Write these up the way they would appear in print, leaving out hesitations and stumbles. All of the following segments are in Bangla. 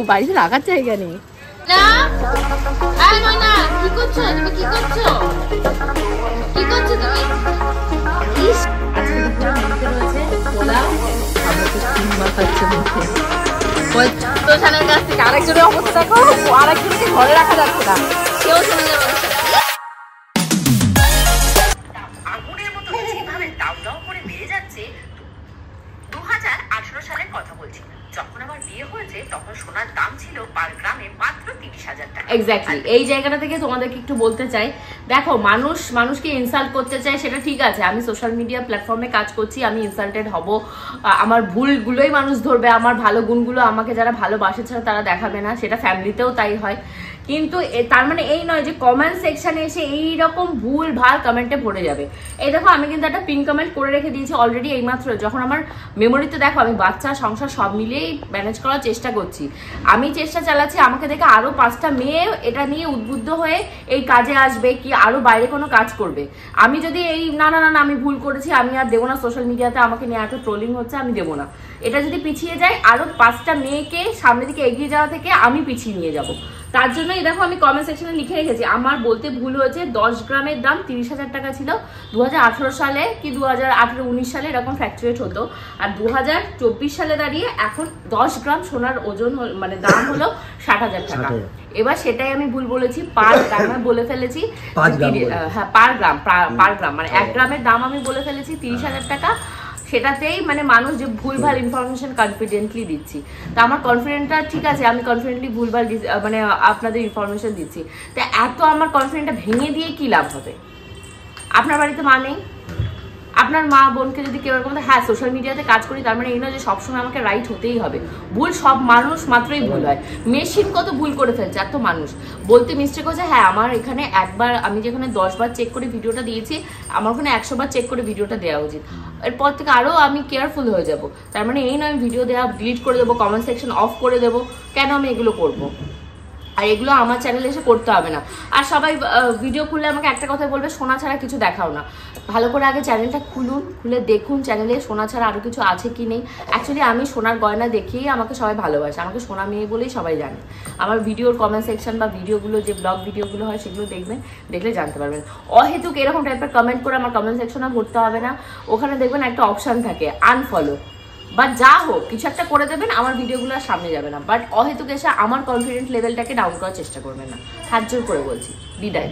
বাড়িতে রাখার জায়গা নেই। কি করছো তুমি? কি করছো? কি করছো তুমি? কাছ থেকে আরেকজনের অবস্থা দেখো, আরেকজনকে ঘরে রাখা যাচ্ছে না, কেউ শুনে যাবে। আগুনের মতো যেভাবে দাউ দাউ করে বেড়ে যাচ্ছে। 2018 সালের কথা বলছি, যখন আমার বিয়ে হয়েছে তখন সোনার দাম ছিল পার গ্রামে মাত্র 30,000 টাকা। এক্স্যাক্টলি এই জায়গাটা থেকে তোমাদেরকে একটু বলতে চাই, দেখো মানুষকে ইনসাল্ট করতে চাই, সেটা ঠিক আছে। আমি সোশ্যাল মিডিয়া প্ল্যাটফর্মে কাজ করছি, আমি ইনসাল্টেড হব, আমার ভুলগুলোই মানুষ ধরবে, আমার ভালো গুণগুলো আমাকে যারা ভালোবাসে ছাড়া তারা দেখাবে না, সেটা ফ্যামিলিতেও তাই হয়। কিন্তু তার মানে এই নয় যে কমেন্ট সেকশনে এসে এইরকম ভুল ভাল কমেন্টে ভরে যাবে। এই দেখো আমি কিন্তু একটা পিন কমেন্ট করে রেখে দিয়েছি অলরেডি, এইমাত্র যখন আমার মেমোরিতে দেখো আমি বাচ্চা সংসার সব মিলিয়েই ম্যানেজ করার চেষ্টা করছি, আমি চেষ্টা চালাচ্ছি, আমাকে দেখে আরো 5টা মেয়ে এটা নিয়ে উদ্বুদ্ধ হয়ে এই কাজে আসবে কি আরো বাইরে কোনো কাজ করবে। আমি যদি এই না না না আমি ভুল করেছি, আমি আর দেবো না সোশ্যাল মিডিয়াতে, আমাকে নিয়ে এত ট্রোলিং হচ্ছে, আমি দেবো না, এটা যদি পিছিয়ে যায় আরো 5টা মেয়েকে সামনের দিকে এগিয়ে যাওয়া থেকে আমি পিছিয়ে নিয়ে যাব। তার জন্যই দেখো আমি কমেন্ট সেকশনে লিখে রেখেছি, আমার বলতে ভুল হয়েছে। 10 গ্রামের দাম 30,000 টাকা ছিল 2018 সালে কি 2018-19 সালে এরকম ফ্ল্যাকচুয়েট হতো, আর 2024 সালে দাঁড়িয়ে এখন 10 গ্রাম সোনার ওজন মানে দাম হলো 60,000 টাকা। এবার সেটাই আমি ভুল বলেছি, পার গ্রাম বলে ফেলেছি, হ্যাঁ পার গ্রাম মানে 1 গ্রামের দাম আমি বলে ফেলেছি 30,000 টাকা। সেটাতেই মানে মানুষ যে ভুলভাল ইনফরমেশন কনফিডেন্টলি দিচ্ছি, তা আমার কনফিডেন্টটা ঠিক আছে, আমি কনফিডেন্টলি ভুলভাল মানে আপনাদের ইনফরমেশন দিচ্ছি, তা এত আমার কনফিডেন্টটা ভেঙে দিয়ে কি লাভ হবে? আপনার বাড়িতে মা নেই, আপনার মা বোনকে যদি কেউ এরকম, হ্যাঁ সোশ্যাল মিডিয়াতে কাজ করি তার মানে এই নয় যে সবসময় আমাকে রাইট হতেই হবে। ভুল সব মানুষ মাত্রই ভুল হয়, মেশিন কত ভুল করে ফেলছে, এত মানুষ বলতে মিস্টেক হচ্ছে। হ্যাঁ আমার এখানে একবার আমি যেখানে 10 বার চেক করে ভিডিওটা দিয়েছি, আমার ওখানে 100 বার চেক করে ভিডিওটা দেওয়া উচিত। এরপর থেকে আরও আমি কেয়ারফুল হয়ে যাব। তার মানে এই নয় ভিডিও দেওয়া ডিলিট করে দেবো, কমেন্ট সেকশন অফ করে দেবো, কেন আমি এগুলো করবো? আর এগুলো আমার চ্যানেলে এসে করতে হবে না। আর সবাই ভিডিও খুললে আমাকে একটা কথা বলবে, সোনা ছাড়া কিছু দেখাও না। ভালো করে আগে চ্যানেলটা খুলে দেখুন চ্যানেলে সোনা ছাড়া আরও কিছু আছে কি নেই। অ্যাকচুয়ালি আমি সোনার গয়না দেখিয়েই আমাকে সবাই ভালোবাসে, আমাকে সোনা মেয়ে বলেই সবাই জানে। আমার ভিডিওর কমেন্ট সেকশন বা ভিডিওগুলো যে ব্লগ ভিডিওগুলো হয় সেগুলো দেখবেন, দেখলে জানতে পারবেন। অহেতুক এরকম টাইপের কমেন্ট করে আমার কমেন্ট সেকশনে ভরতে হবে না। ওখানে দেখবেন একটা অপশান থাকে আনফলো বা যা হোক কিছু একটা করে দেবেন, আমার ভিডিওগুলো সামনে যাবে না। বাট অহেতুক এসে আমার কনফিডেন্ট লেভেলটাকে ডাউন করার চেষ্টা করবেন না, হাত জোর করে বলছি। বিদায়।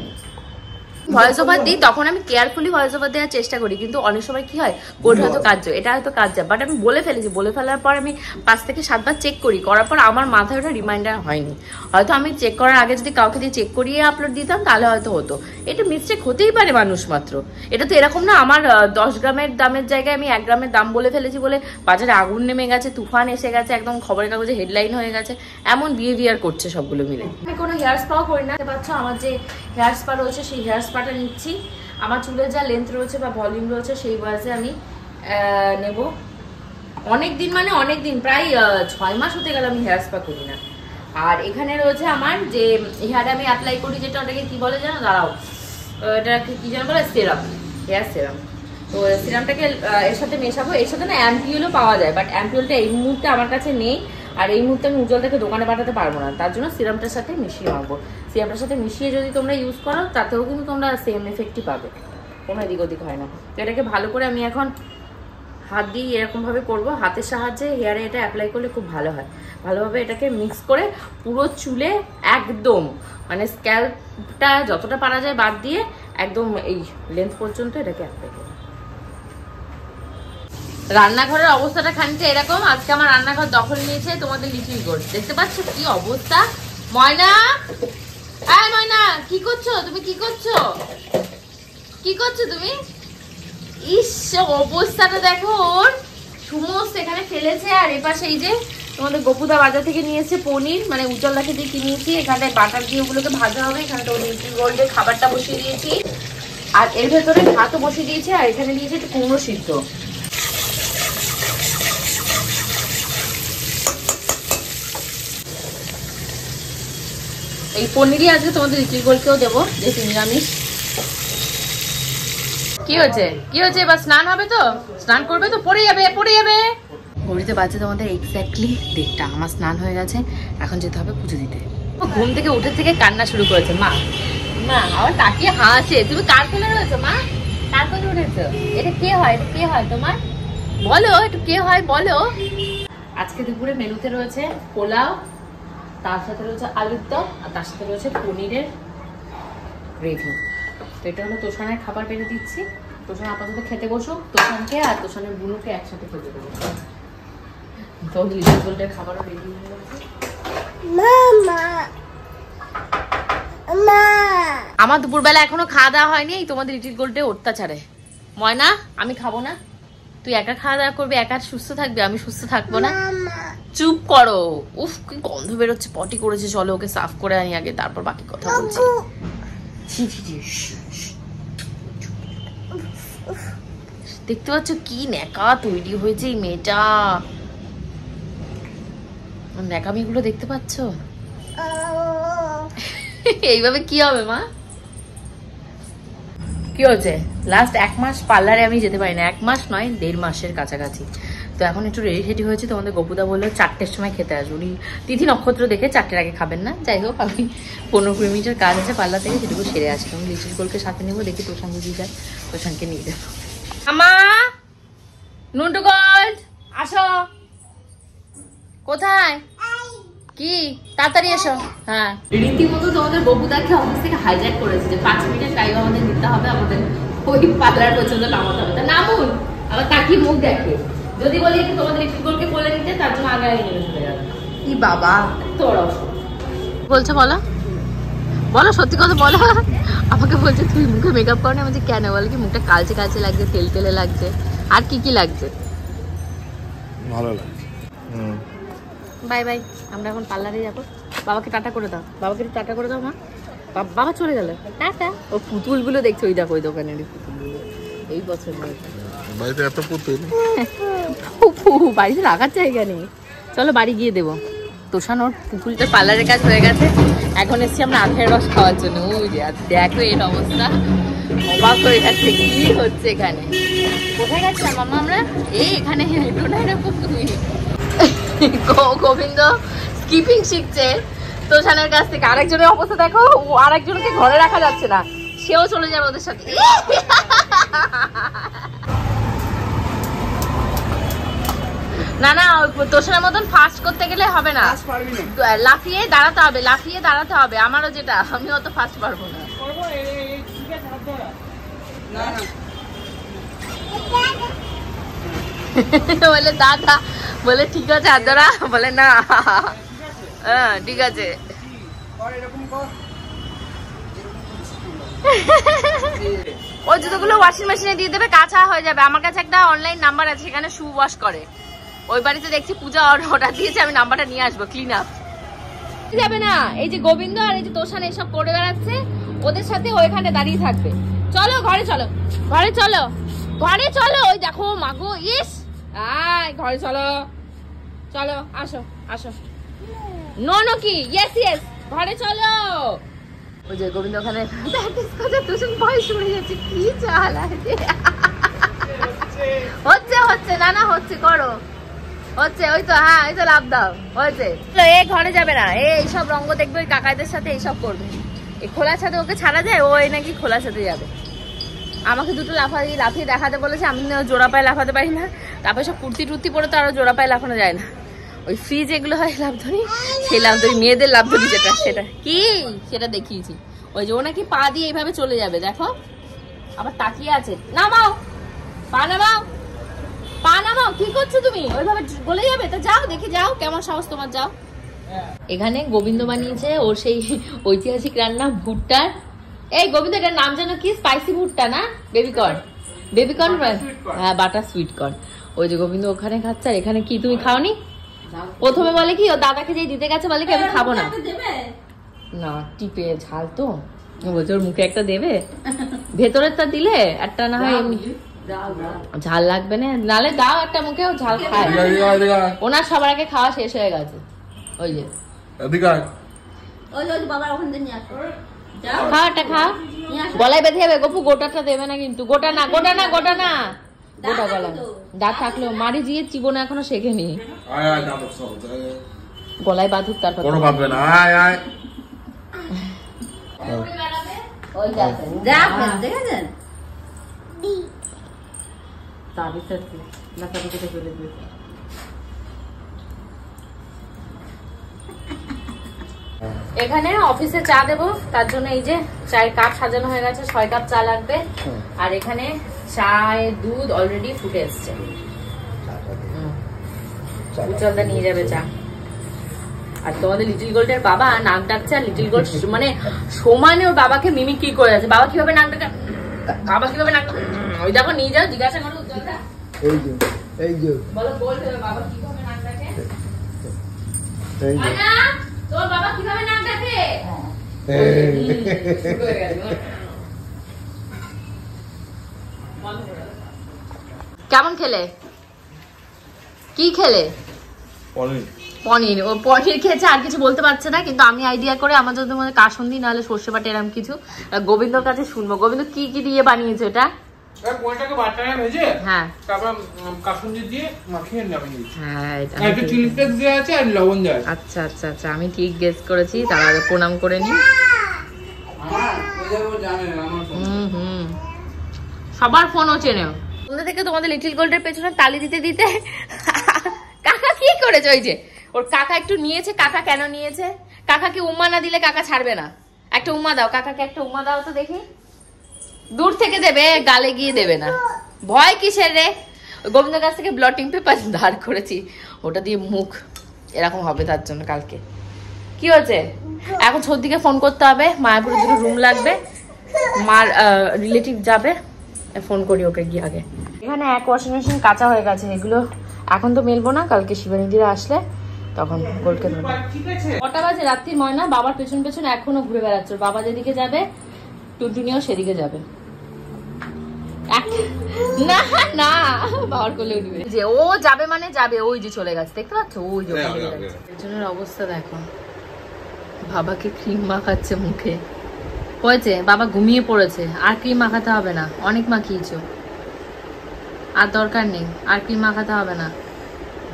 ভয়েস ওভার দিই তখন আমি কেয়ারফুলি ভয়েস ওভার দেওয়ার চেষ্টা করি, কিন্তু অনেক সময় কি হয় কোড হয়তো কাজ যায়, এটা হয়তো কাজ যায়, বাট আমি বলে ফেলেছি, বলে ফেলার পর আমি 5 থেকে 7 বার চেক করার পর আমার মাথায় ওটা রিমাইন্ডার হয়নি। হয়তো আমি চেক করার আগে যদি কাউকে দিয়ে চেক করিয়ে আপলোড দিতাম তাহলে হয়তো হতো। এটা মিস্টেক হতেই পারে মানুষ মাত্র, এটা তো এরকম না আমার 10 গ্রামের দামের জায়গায় আমি 1 গ্রামের দাম বলে ফেলেছি বলে বাজারে আগুন নেমে গেছে, তুফান এসে গেছে, একদম খবরের কাগজে হেডলাইন হয়ে গেছে, এমন বিহেভিয়ার করছে সবগুলো মিলে। আমি কোনো হেয়ার স্পাও করি না, পাচ্ছ আমার যে হেয়ার স্পা রয়েছে সেই হেয়ার স্পাটা নিচ্ছি। আমার চুলের যা লেন্থ রয়েছে বা ভলিউম রয়েছে সেই বয়সে আমি নেব। অনেক দিন প্রায় 6 মাস হতে গেল আমি হেয়ার স্পা করি না। আর এখানে রয়েছে আমার যে হেয়ারে আমি অ্যাপ্লাই করি, যেটা ওটাকে কি বলে জানো, দাঁড়াও এটাকে কি যেন বলে, সেরাম, হেয়ার সেরাম। তো সিরামটাকে এর সাথে মেশাবো। এর সাথে না অ্যাম্পিউলও পাওয়া যায়, বাট অ্যাম্পিউলটা এই মুহূর্তে আমার কাছে নেই, আর এই মুহূর্তে আমি উজ্জ্বলটাকে দোকানে পাঠাতে পারবো না, তার জন্য সিরামটার সাথে মিশিয়ে মাখবো। সিরামটার সাথে মিশিয়ে যদি তোমরা ইউজ করো তাতেও কিন্তু তোমরা সেম এফেক্টই পাবে, কোনো এদিক ওদিক হয় না। তো এটাকে ভালো করে আমি এখন হাত দিয়ে এরকমভাবে করবো, হাতের সাহায্যে হেয়ারে এটা অ্যাপ্লাই করলে খুব ভালো হয়। ভালোভাবে এটাকে মিক্স করে পুরো চুলে একদম মানে স্ক্যাল্পটা যতটা পারা যায় বাদ দিয়ে একদম এই লেন্থ পর্যন্ত এটাকে অ্যাপ্লাই করবো। রান্নাঘরের অবস্থাটা খানিকটা এরকম। আজকে আমার রান্নাঘর দখল নিয়েছে তোমাদের লিটিল গোল্ড, দেখতে পাচ্ছ কি অবস্থা। ময়না, এই ময়না কি করছো তুমি? কি করছো তুমি? ইস অবস্থাটা দেখো ওর, সমস্ত এখানে ফেলেছে। আর এপাশে এই যে তোমাদের গোপুদা বাজার থেকে নিয়েছে পনির, মানে উজ্জ্বলদাকে দিয়ে কিনেছি। এখানটায় বাটার দিয়ে ওগুলোকে ভাজা হবে। এখানে তো লিটিল গোল্ডের খাবারটা বসিয়ে দিয়েছি, আর এর ভেতরে ভাতও বসিয়ে দিয়েছি, আর এখানে দিয়েছি একটু কুমড়ো সিদ্ধ। এই পনিরই আজকে তোমাদের লিটিল গোল্ডকেও দেবো, যেহেতু নিরামিষ। কি হয়েছে? এবার স্নান হবে তো? স্নান করবে তো? পড়ে যাবে। ঘড়িতে বাজে তোমাদের এক্স্যাক্টলি 1:30। আমার স্নান হয়ে গেছে, এখন যেতে হবে পুজো দিতে। ঘুম থেকে উঠে থেকে কান্না শুরু করেছে। মা মা আবার তাকিয়ে হাসে। তুমি কার কোলে রয়েছো মা? কার কোলে উঠেছো? এটা কে হয়? এটা কে হয় তোমার? বলো একটু কে হয় বলো। আজকে দুপুরে মেনুতে রয়েছে পোলাও, তার সাথে রয়েছে আলুর দম, আর তার সাথে রয়েছে পনিরের গ্রেভি। তো এটা হলো তোষানের খাবার বেড়ে দিচ্ছি। তোষান আপাতত খেতে বসুক, তোষানকে আর তোষানের বুনুকে একসাথে খেতে দেবো। তো লিটল গোল্ডের খাবারও রেডি হয়ে গেছে। আমার দুপুরবেলা এখনো খাওয়া দাওয়া হয়নি, তোমাদের লিটল গোল্ডে অত্যাচারে। ময়না আমি খাবো না, তুই একা খাওয়া দাওয়া করবি, একা সুস্থ থাকবি, আমি সুস্থ থাকবো না। চুপ করো। উফ কি গন্ধ বেরোচ্ছে, পটি করেছে। চলো ওকে সাফ করে আনি আগে, তারপর বাকি কথা বলছি। দেখতে পাচ্ছ কি ন্যাকা তৈরি হয়েছে এই মেয়েটা। ন্যাকামিগুলো দেখতে পাচ্ছ? এইভাবে কি হবে মা? কি হচ্ছে? লাস্ট 1 মাস পার্লারে আমি যেতে পারি না, 1 মাস নয় 1.5 মাসের কাছাকাছি। তো এখন একটু রেডি রেডি হয়েছে। তোমাদের গপুদা বললো 4টের সময় খেতে আসবো। উনি তিথি নক্ষত্র দেখে 4টের আগে খাবেন না। যাই হোক আমি 15-20 মিনিটের কাজ আছে পার্লার থেকে, সেটুকু সেরে আসি। আমি লিটল গোলকে সাথে নেবো, দেখি তোষান যদি যায় তোষানকে নিয়ে যাবো। আমা নুন্টু গোল্ড আসো। কোথায়? কি তাড়াতাড়ি এসো। হ্যাঁ রীতিমতো তোমাদের বপুদাকে অফিস থেকে হাইজ্যাক করেছে যে 5 মিনিটের টাইম আমাদের দিতে হবে, আমাদের ওই পার্লার পর্যন্ত নামাতে হবে। তা নামুন, আবার তাকিয়ে মুখ দেখে। যদি বলি একটু তোমাদের লিটলকে বলে নিতে, তার জন্য আগে আগে নিয়ে চলে যাবে। কি বাবা তোর বলছো বলো, বলো সত্যি কথা বলো। আমাকে বলছে তুই মুখে মেকআপ কর না। আমি বলছি কেন? বলে কি মুখটা কালচে কালচে লাগছে, তেল তেলে লাগছে। আর কি কি লাগছে? ভালো লাগছে। বাই বাই, আমরা এখন পার্লারে যাবো। বাবাকে টাটা করে দাও, বাবাকে একটু টাটা করে দাও মা। বাবা চলে গেল, টাটা। ও পুতুলগুলো দেখছো, ওই দেখো ওই দোকানের পুতুলগুলো। এই বছর বাড়িতে এত পুতুল, বাড়িতে রাখার জায়গা নেই। চলো বাড়ি গিয়ে দেবো। তোষান ওর পুতুলটার পার্লারের কাজ হয়ে গেছে, এখন এসছি আমরা আখের রস খাওয়ার জন্য। ওই যে দেখো এর অবস্থা, অবাক হয়ে যাচ্ছে কি হচ্ছে এখানে। কোথায় গেছিলাম মামা আমরা? এই এখানে হেঁটো না এরকম। তুমি গোবিন্দ স্কিপিং শিখছে তোষানের কাছ থেকে। আরেকজনের অবস্থা দেখো, আরেকজনকে ঘরে রাখা যাচ্ছে না, সেও চলে যাবে ওদের সাথে। না না তোষানের মতন ফাস্ট করতে গেলে হবে না, লাফিয়ে দাঁড়াতে হবে, লাফিয়ে দাঁড়াতে হবে। আমারও যেটা, আমি অত ফাস্ট পারবো না। বলে দাদা, বলে ঠিক আছে আদরা, বলে না হ্যাঁ ঠিক আছে। ওই জুতোগুলো ওয়াশিং মেশিনে দিয়ে দেবে, কাঁচা হয়ে যাবে। আমার কাছে একটা অনলাইন নাম্বার আছে, সেখানে শু ওয়াশ করে। ওই বাড়িতে দেখছি পূজা অর্ডার দিয়েছে, আমি নাম্বারটা নিয়ে আসবো। ক্লিন আপ যাবে না। এই যে গোবিন্দ আর এই যে তোষান এসব করে বেড়াচ্ছে, ওদের সাথে ওইখানে দাঁড়িয়ে থাকবে। চলো ঘরে চলো, ঘরে চলো, ঘরে চলো। ওই দেখো মাগো, ইস আয় ঘরে চলো, চলো আসো আসো। নো নো কি ইয়েস ইয়েস, ঘরে চলো। ওই যে গোবিন্দ ওখানে তোষান বয়স শুনে যাচ্ছে, কি চাল হচ্ছে হচ্ছে না না হচ্ছে, করো হচ্ছে। ওই তো হ্যাঁ ওই তো লাভ দাও হয়েছে। এ ঘরে যাবে না, এইসব রঙ্গ দেখবে ওই কাকাইদের সাথে, এইসব করবে। এই খোলার সাথে ওকে ছাড়া যায়, ও নাকি খোলার সাথে যাবে। আমাকে দুটো লাফিয়ে দেখাতে বলেছে, আমি জোড়া পায়ে লাফাতে পারি না। তারপরে সব কুর্তি টুর্তি পরে তো আরো জোড়া পায়ে লাফানো যায় না। ওই ফ্রিজ এগুলো হয় লাভধনী, সেই লাভধনী মেয়েদের লাভধনী যেটা, সেটা কি সেটা দেখিয়েছি। ওই যে ও নাকি পা দিয়ে এইভাবে চলে যাবে, দেখো আবার তাকিয়ে আছে। নামাও পা, নামাও পা, নামাও। কি করছো তুমি? ওইভাবে গলে যাবে তো, যাও দেখে যাও, কেমন সাহস তোমার, যাও। এখানে গোবিন্দ বানিয়েছে ওর সেই ঐতিহাসিক রান্না ভুট্টার। এই গোবিন্দ এটার নাম যেন কি? স্পাইসি ভুট্টা না বেবিকর্ন? বেবিকর্ন হ্যাঁ, বাটার সুইট কর্ন। ওই যে গোবিন্দ ওখানে খাচ্ছে, আর এখানে কি তুমি খাওনি? প্রথমে বলে কি ও দাদাকে যেই দিতে গেছে, বলে কি আমি খাবো না। না টিপে ঝাল তো, বলছে ওর মুখে একটা দেবে, ভেতরেরটা দিলে একটা না হয় এমনি ঝাল লাগবে না, নালে দাও একটা মুখে, ও ঝাল খায়। ওনার সবার আগে খাওয়া শেষ হয়ে গেছে। ওই যে খাওয়াটা খা, গলায় বেঁধে যাবে। গপু গোটাটা দেবে না কিন্তু, গোটা না, গোটা না, গোটা না, গোটা গলা দাঁত থাকলেও মারি দিয়ে জীবনে এখনো শেখেনি। গলায় বাঁধুক তারপর কোনো ভাববে না। আয় আয় এখানে অফিসে চা দেবো, তার জন্য এই যে চায়ের কাপ সাজানো হয়ে গেছে, 6 কাপ চা লাগবে। আর এখানে চায়ের দুধ অলরেডি ফুটে এসছে, উজ্জ্বলদা নিয়ে যাবে চা। আর তোমাদের লিটল গোল্ডের বাবা নাক ডাকছে, আর লিটল গোল্ড মানে সমানে ওর বাবাকে মিমিক্রি করে আছে। বাবা কিভাবে নাক ডাকে, বাবা কিভাবে নাক, ওই দেখো নিয়ে যাও, জিজ্ঞাসা করো উজ্জ্বলদা, বলো গোল্ড বাবা কিভাবে নাক ডাকে, তোর বাবা কিভাবে নাক ডাকে। কেমন খেলে, কি খেলে? পনির। ও পনির খেয়েছে, আর কিছু বলতে পারছে না, কিন্তু আমি আইডিয়া করে আমার যদি মনে কাসুন্দি নাহলে সর্ষে বাটে এরকম কিছু গোবিন্দর কাছে শুনবো। গোবিন্দ কি কি দিয়ে বানিয়েছে এটা? কোনটাকে বাটারে ভেজে হ্যাঁ, তারপর কাসুন্দি দিয়ে মাখিয়ে নামিয়ে হ্যাঁ, আর একটু চিলি ফ্লেক্স দেওয়া আছে আর লবণ দেওয়া আছে। আচ্ছা আচ্ছা আচ্ছা, আমি ঠিক গেস করেছি। তার আগে প্রণাম করে নি। সবার ফোনও চেনে। সন্ধ্যা থেকে তোমাদের লিটল গোল্ডের পেছনে তালি দিতে দিতে কাকা কি করেছে, ওই যে ওর কাকা একটু নিয়েছে। কাকা কেন নিয়েছে? কাকাকে উম্মা না দিলে কাকা ছাড়বে না। একটা উম্মা দাও কাকাকে, একটা উম্মা দাও তো দেখি। দূর থেকে দেবে, গালে গিয়ে দেবে না। ভয় কিসের রে? গোবিন্দের কাছ থেকে ব্লটিং পেপার ধার করেছি, ওটা দিয়ে মুখ এরকম হবে, তার জন্য কালকে। কি হচ্ছে? এখন সর্দিকে ফোন করতে হবে, মায়াপুরে 2 রুম লাগবে, মার রিলেটিভ যাবে, ফোন করি ওকে গিয়ে আগে। এখানে এক ওয়াশিং মেশিন কাঁচা হয়ে গেছে, এগুলো এখন তো মেলবো না, কালকে শিবানীদিরা আসলে তখন গোলকে দেবো। কটা বাজে? রাত্রি ময়না বাবার পেছন পেছন এখনো ঘুরে বেড়াচ্ছে। বাবা যেদিকে যাবে টুনটুনিও সেদিকে যাবে। না না, বাবার কোলে উঠবে, যে ও যাবে মানে যাবে। ওই যে চলে গেছে, দেখতে পাচ্ছ? ওই যে পেছনের অবস্থা দেখো। বাবাকে ক্রিম মাখাচ্ছে মুখে। হয়েছে, বাবা ঘুমিয়ে পড়েছে, আর ক্রিম মাখাতে হবে না, অনেক মাখিয়েছো, আর দরকার নেই, আর ক্রিম মাখাতে হবে না।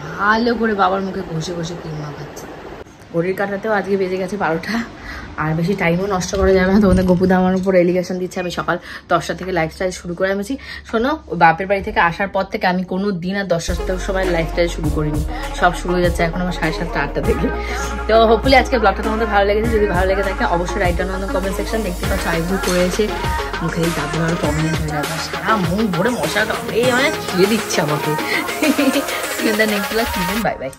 ভালো করে বাবার মুখে ঘষে ঘষে ক্রিম মাখাচ্ছে। ঘড়ির কাঁটাতেও আজকে বেজে গেছে 12টা, আর বেশি টাইমও নষ্ট করা যাবে না। তোমাদের গপুদা আমার উপর এলিগেশন দিচ্ছে আমি সকাল 10টা থেকে লাইফস্টাইল শুরু করে আছি। শোনো, ওই বাপের বাড়ি থেকে আসার পর থেকে আমি কোনো দিন আর 10টার সময় লাইফস্টাইল শুরু করিনি, সব শুরু হয়ে যাচ্ছে এখন আমার 7:30 8টা থেকে। তো হোপফুলি আজকে ব্লগটা তোমাদের ভালো লেগেছে। যদি ভালো লেগে থাকে অবশ্যই write down on the comment section. দেখতে পাচ্ছ আইব্রু করে এসে মুখে এই দাদু আর কমেন্ট হয়ে যাবে, সারা মুখ ভরে মশা কামড়ে মানে খেয়ে দিচ্ছে আমাকে। Next blog, bye bye.